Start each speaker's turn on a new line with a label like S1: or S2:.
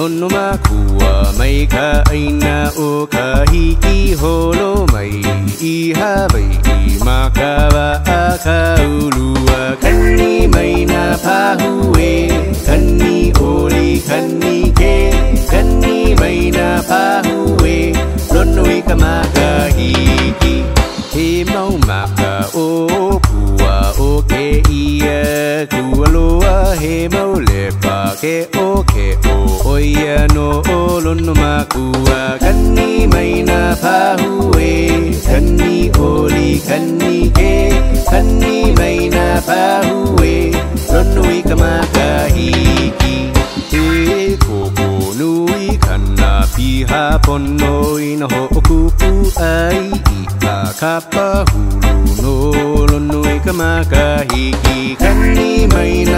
S1: Lonomakua mai ka aina o kahiki holo mai iha vai makawa akaulua kanni mai na pahue kanni oli kanni ke kanni mai na pahue Lonoikamakahiki he mau maka o pua o ke ia kualoa he mau lepa ke o oia no o Lonomakua kanni mai na pahue kanni oli kanni ke kanni mai na pahue Lonoikamakahiki he koko nui kana piha ponoi no hokupu ai a kapa hulu no Lonoikamakahiki kanni mai na